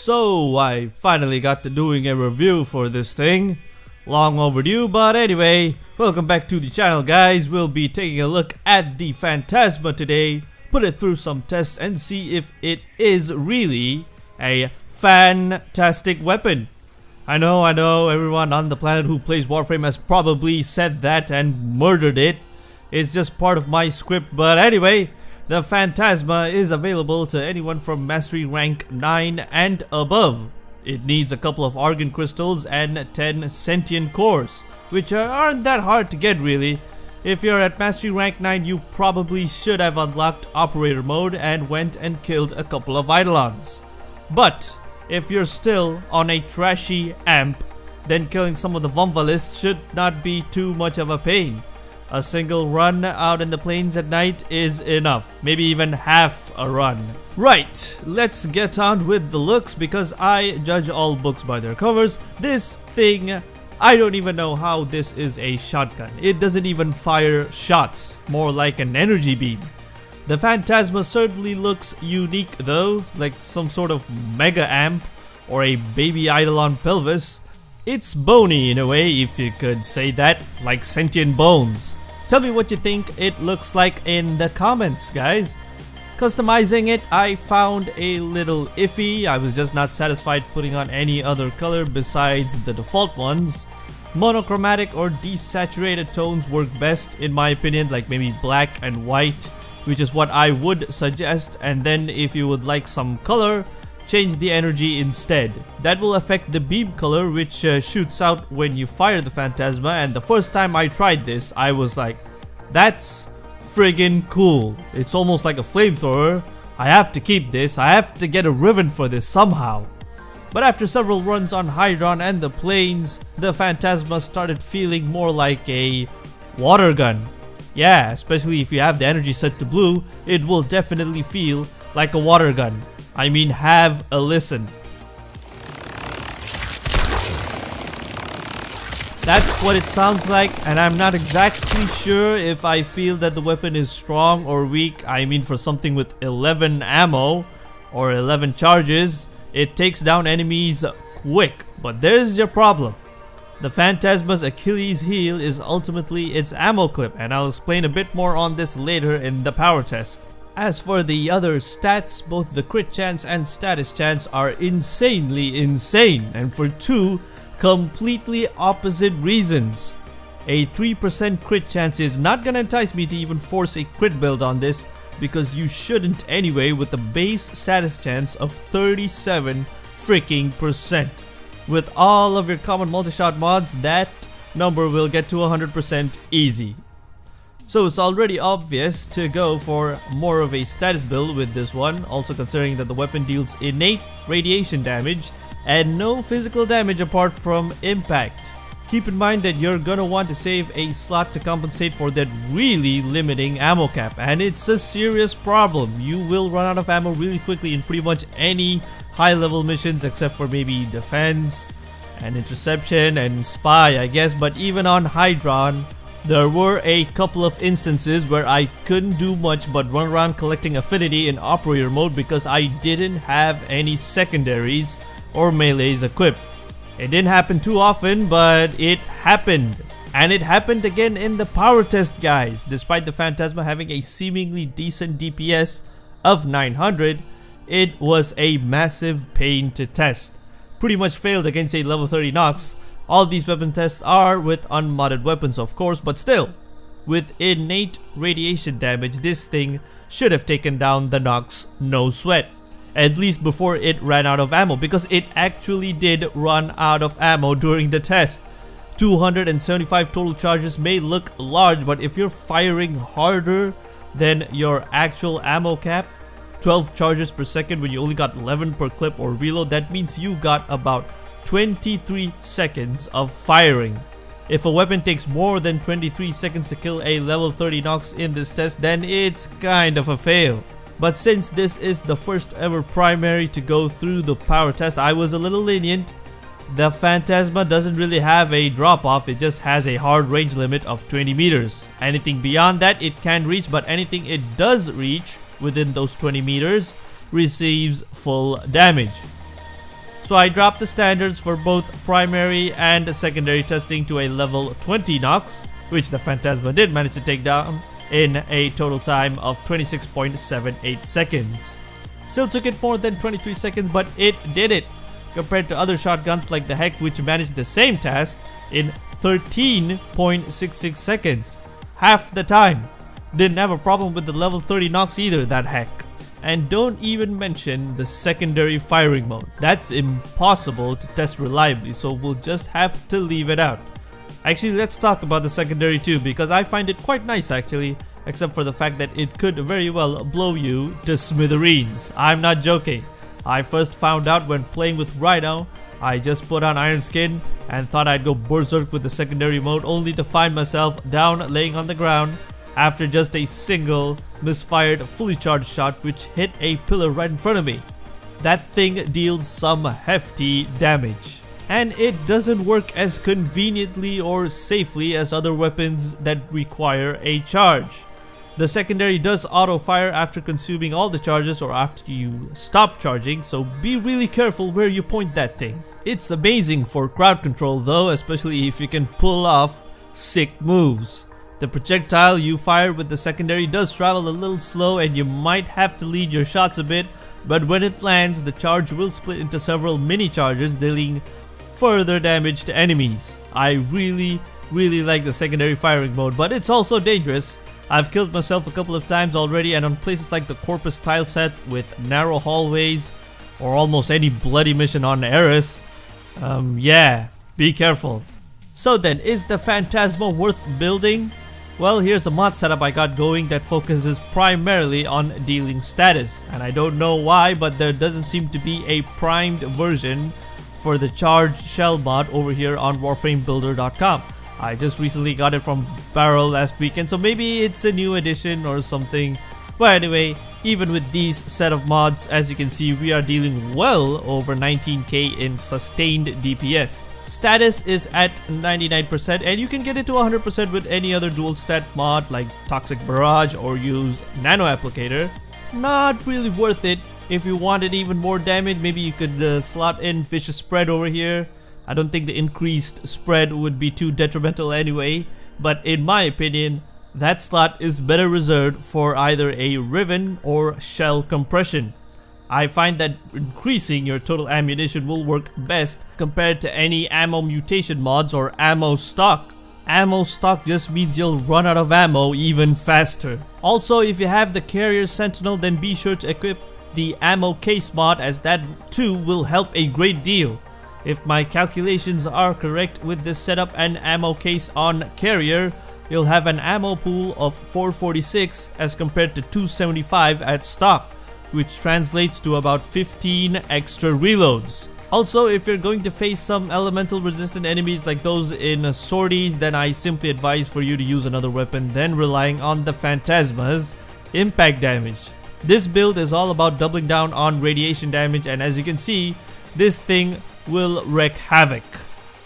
So I finally got to doing a review for this thing. Long overdue, but anyway, welcome back to the channel, guys. We'll be taking a look at the Phantasma today, put it through some tests and see if it is really a fantastic weapon. I know, everyone on the planet who plays Warframe has probably said that and murdered it. It's just part of my script, but anyway, the Phantasma is available to anyone from Mastery Rank 9 and above. It needs a couple of Argon Crystals and 10 Sentient Cores, which aren't that hard to get really. If you're at Mastery Rank 9, you probably should have unlocked Operator Mode and went and killed a couple of Eidolons. But if you're still on a trashy amp, then killing some of the Vumvalists should not be too much of a pain. A single run out in the plains at night is enough, maybe even half a run. Right, let's get on with the looks because I judge all books by their covers. This thing, I don't even know how this is a shotgun. It doesn't even fire shots, more like an energy beam. The Phantasma certainly looks unique though, like some sort of mega amp or a baby Eidolon pelvis. It's bony in a way, if you could say that, like sentient bones. Tell me what you think it looks like in the comments, guys. Customizing it, I found a little iffy. I was just not satisfied putting on any other color besides the default ones. Monochromatic or desaturated tones work best in my opinion, like maybe black and white, which is what I would suggest. And then if you would like some color, change the energy instead. That will affect the beam color, which shoots out when you fire the Phantasma. And the first time I tried this, I was like, that's friggin' cool. It's almost like a flamethrower. I have to keep this. I have to get a ribbon for this somehow. But after several runs on Hydron and the plains, the Phantasma started feeling more like a water gun. Yeah, especially if you have the energy set to blue, it will definitely feel like a water gun. I mean, have a listen. That's what it sounds like, and I'm not exactly sure if I feel that the weapon is strong or weak. I mean, for something with 11 ammo or 11 charges, it takes down enemies quick. But there's your problem. The Phantasma's Achilles heel is ultimately its ammo clip, and I'll explain a bit more on this later in the power test. As for the other stats, both the crit chance and status chance are insanely insane, and for two completely opposite reasons. A 3% crit chance is not gonna entice me to even force a crit build on this, because you shouldn't anyway with the base status chance of 37 freaking percent. With all of your common multi-shot mods, that number will get to 100% easy. So it's already obvious to go for more of a status build with this one, also considering that the weapon deals innate radiation damage and no physical damage apart from impact. Keep in mind that you're gonna want to save a slot to compensate for that really limiting ammo cap, and it's a serious problem. You will run out of ammo really quickly in pretty much any high level missions except for maybe defense and interception and spy, I guess. But even on Hydron, there were a couple of instances where I couldn't do much but run around collecting affinity in operator mode because I didn't have any secondaries or melees equipped. It didn't happen too often, but it happened. And it happened again in the power test, guys. Despite the Phantasma having a seemingly decent DPS of 900, it was a massive pain to test. Pretty much failed against a level 30 Nox. All these weapon tests are with unmodded weapons, of course, but still, with innate radiation damage, this thing should have taken down the Nox no sweat. At least before it ran out of ammo, because it actually did run out of ammo during the test. 275 total charges may look large, but if you're firing harder than your actual ammo cap, 12 charges per second when you only got 11 per clip or reload, that means you got about 23 seconds of firing. If a weapon takes more than 23 seconds to kill a level 30 Nox in this test, then it's kind of a fail. But since this is the first ever primary to go through the power test, I was a little lenient. The Phantasma doesn't really have a drop off, it just has a hard range limit of 20 meters. Anything beyond that it can reach, but anything it does reach within those 20 meters receives full damage. So I dropped the standards for both primary and secondary testing to a level 20 knocks, which the Phantasma did manage to take down in a total time of 26.78 seconds. Still took it more than 23 seconds, but it did it, compared to other shotguns like the Heck, which managed the same task in 13.66 seconds. Half the time. Didn't have a problem with the level 30 knocks either, that Heck. And don't even mention the secondary firing mode. That's impossible to test reliably, so we'll just have to leave it out. Actually, let's talk about the secondary too, because I find it quite nice actually, except for the fact that it could very well blow you to smithereens. I'm not joking. I first found out when playing with Rhino. I just put on Iron Skin and thought I'd go berserk with the secondary mode, only to find myself down laying on the ground after just a single misfired fully charged shot which hit a pillar right in front of me. That thing deals some hefty damage. And it doesn't work as conveniently or safely as other weapons that require a charge. The secondary does auto fire after consuming all the charges or after you stop charging, so be really careful where you point that thing. It's amazing for crowd control though, especially if you can pull off sick moves. The projectile you fire with the secondary does travel a little slow and you might have to lead your shots a bit, but when it lands, the charge will split into several mini charges, dealing further damage to enemies. I really like the secondary firing mode, but it's also dangerous. I've killed myself a couple of times already, and on places like the Corpus tile set with narrow hallways or almost any bloody mission on Eris. Yeah, be careful. So then, is the Phantasma worth building? Well, here's a mod setup I got going that focuses primarily on dealing status, and I don't know why, but there doesn't seem to be a primed version for the charged shell mod over here on warframebuilder.com. I just recently got it from Barrel last weekend, so maybe it's a new edition or something. But anyway, even with these set of mods, as you can see, we are dealing well over 19k in sustained DPS. Status is at 99%, and you can get it to 100% with any other dual stat mod like Toxic Barrage or use Nano Applicator. Not really worth it. If you wanted even more damage, maybe you could slot in Vicious Spread over here. I don't think the increased spread would be too detrimental anyway, but in my opinion, that slot is better reserved for either a Riven or Shell Compression. I find that increasing your total ammunition will work best compared to any ammo mutation mods or ammo stock. Ammo stock just means you'll run out of ammo even faster. Also, if you have the Carrier Sentinel, then be sure to equip the ammo case mod, as that too will help a great deal. If my calculations are correct with this setup and ammo case on Carrier, you'll have an ammo pool of 446 as compared to 275 at stock, which translates to about 15 extra reloads. Also, if you're going to face some elemental resistant enemies like those in Swordies, then I simply advise for you to use another weapon than relying on the Phantasma's impact damage. This build is all about doubling down on radiation damage, and as you can see, this thing will wreak havoc.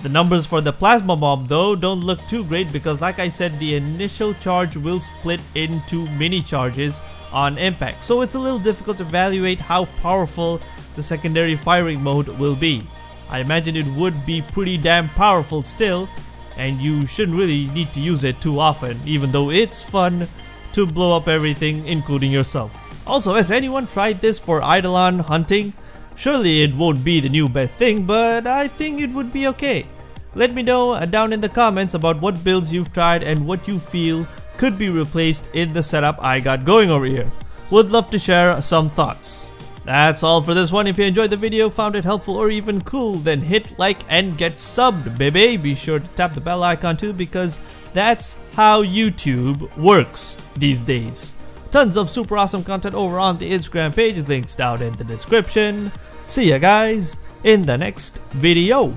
The numbers for the plasma bomb though don't look too great, because like I said, the initial charge will split into mini charges on impact, so it's a little difficult to evaluate how powerful the secondary firing mode will be. I imagine it would be pretty damn powerful still, and you shouldn't really need to use it too often, even though it's fun to blow up everything, including yourself. Also, has anyone tried this for Eidolon hunting? Surely it won't be the new best thing, but I think it would be okay. Let me know down in the comments about what builds you've tried and what you feel could be replaced in the setup I got going over here. Would love to share some thoughts. That's all for this one. If you enjoyed the video, found it helpful or even cool, then hit like and get subbed, baby. Be sure to tap the bell icon too, because that's how YouTube works these days. Tons of super awesome content over on the Instagram page, links down in the description. See ya guys in the next video.